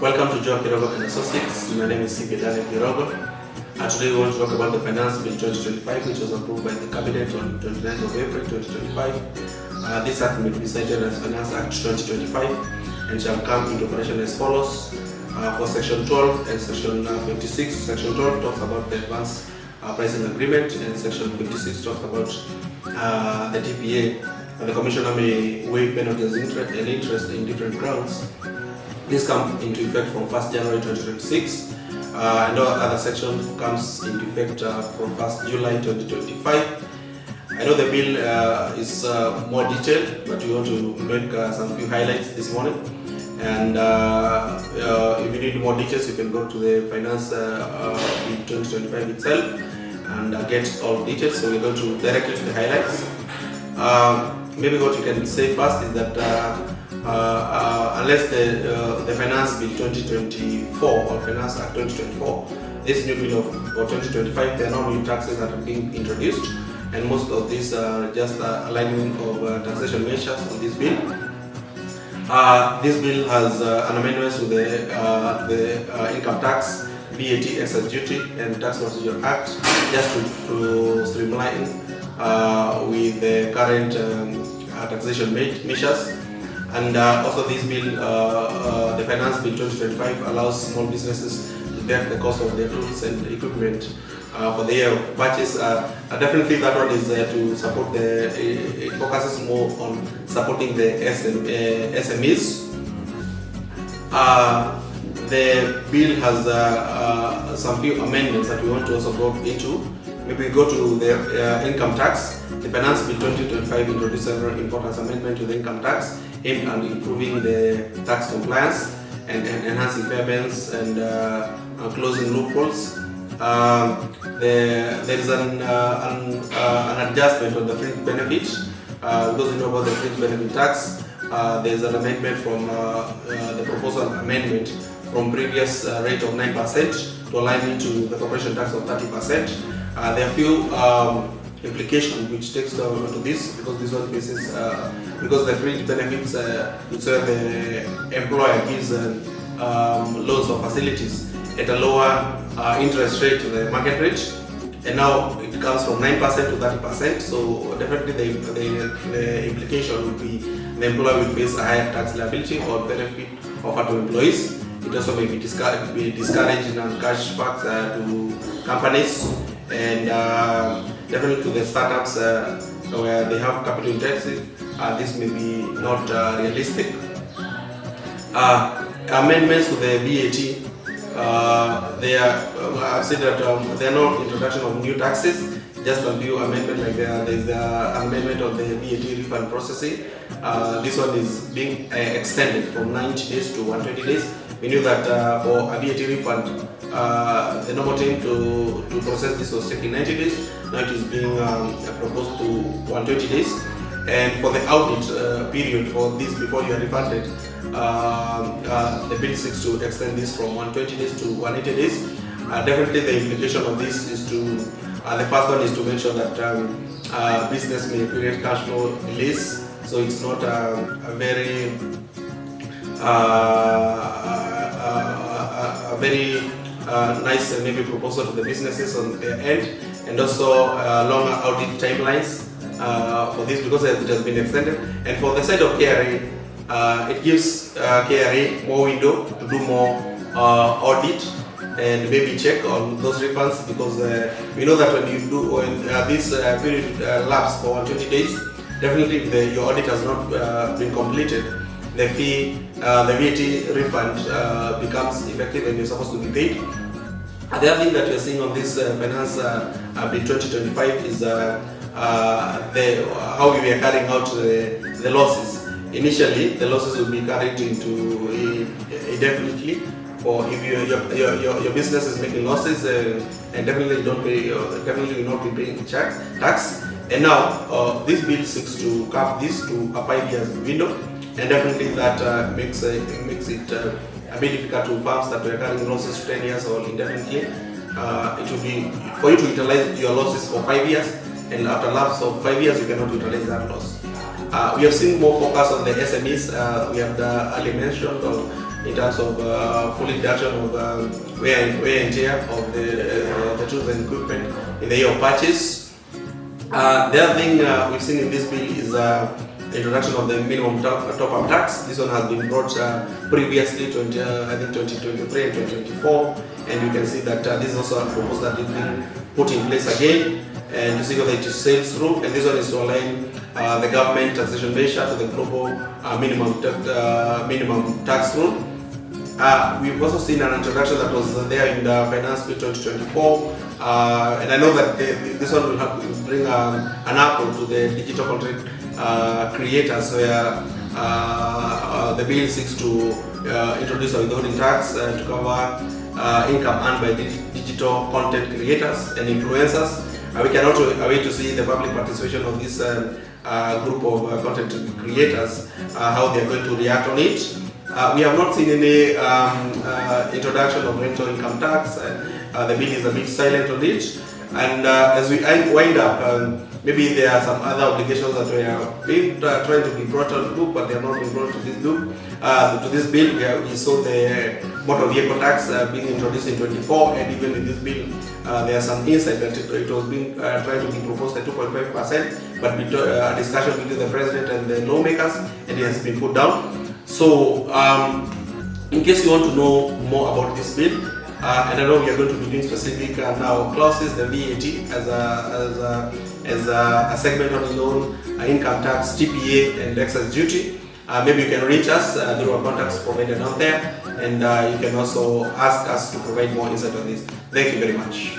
Welcome to Joe Kirogo and Associates. My name is CPA-K. Today we want to talk about the Finance Bill 2025, which was approved by the Cabinet on 29th of April 2025. This act may be cited as Finance Act 2025 and shall come into operation as follows. For Section 12 and Section 56, Section 12 talks about the advance pricing agreement, and Section 56 talks about the CPA. The Commissioner may waive penalties and interest in different grounds. This comes into effect from 1st January 2026, and all other sections comes into effect from 1st July 2025. I know the bill is more detailed, but we want to make some few highlights this morning. And if you need more details, you can go to the Finance Bill 2025 itself and get all details. So we're going to directly to the highlights. Maybe what you can say first is that unless the Finance Bill 2024 or Finance Act 2024, this new bill of 2025, there are no new taxes that are being introduced, and most of these are just alignment of taxation measures on this bill. This bill has an amendment to the income tax, VAT excess duty, and tax procedure act, just to streamline with the current taxation measures. And also this bill, the Finance Bill 2025, allows small businesses to bear the cost of their tools and equipment for the year of purchase. Definitely that one is to support it focuses more on supporting the SMEs. The bill has some few amendments that we want to also go into. Maybe we go to the income tax. The Finance Bill 2025 introduced several important amendments to the income tax aimed at improving the tax compliance and enhancing fairness and closing loopholes. There is an adjustment on the fringe benefit. Because you know about the fringe benefit tax, there is an amendment from the proposal amendment from previous rate of 9% to align it to the corporation tax of 30%. There are few implications which takes to this, because this one faces because the fringe benefits it's where the employer gives loans or facilities at a lower interest rate to the market rate, and now it comes from 9% to 30%. So definitely the implication would be the employer will face a higher tax liability or benefit offered to employees. It also may be discouraging and cash backs to companies, and definitely to the startups where they have capital intensive. This may be not realistic. Amendments to the VAT. I've said that there are no introduction of new taxes, just a few amendments. Like there's an amendment of the VAT refund processing. This one is being extended from 90 days to 120 days. We knew that for a VAT refund, the normal time to process this was taking 90 days. Now it is being proposed to 120 days. And for the audit period for this before you are refunded, the bill seeks to extend this from 120 days to 180 days. Definitely the implication of this is to, the first one is to make sure that business may create cash flow release, so it's not a very nice maybe proposal to the businesses on their end, and also longer audit timelines for this because it has been extended. And for the side of KRA, it gives KRA more window to do more audit and maybe check on those refunds, because we know that when this period lapse for 120 days, definitely if your audit has not been completed, the VAT refund becomes effective and you're supposed to be paid. The other thing that we're seeing on this Finance Bill 2025 is how we are carrying out the losses. Initially, the losses will be carried into indefinitely, or if your business is making losses, and definitely you don't pay, definitely will not be paying tax. And now this bill seeks to cap this to a 5 years window, and definitely that makes it a bit difficult to firms that were carrying losses for 10 years or indefinitely. It will be for you to utilize your losses for 5 years, and after lapse of 5 years you cannot utilize that loss. We have seen more focus on the SMEs. We have early mentioned in terms of full deduction of wear and tear of the tools and equipment in the year of purchase. The other thing we've seen in this bill is introduction of the minimum top-up tax. This one has been brought previously, I think 2023 and 2024, and you can see that this is also a proposal that is being put in place again, and to see whether it sails through. And this one is to align the government taxation measure to the global minimum tax rule. We've also seen an introduction that was there in the Finance Bill 2024, and I know that this one will have to bring an apple to the digital content creators, where the bill seeks to introduce a withholding tax to cover income earned by digital content creators and influencers. We can also wait to see the public participation of this group of content creators, how they are going to react on it. We have not seen any introduction of rental income tax. The bill is a bit silent on it. And as we wind up, maybe there are some other obligations that we are being trying to be brought to the book, but they have not been brought to this book. To this bill, we saw the motor vehicle tax being introduced in 24, and even in this bill, there are some insight that it was being tried to be proposed at 2.5%, but a discussion between the president and the lawmakers, and it has been put down. So, in case you want to know more about this bill, and I know we are going to be doing specific now clauses, the VAT as a segment on its own, income tax, CPA, and excess duty. Maybe you can reach us through our contacts provided out there, and you can also ask us to provide more insight on this. Thank you very much.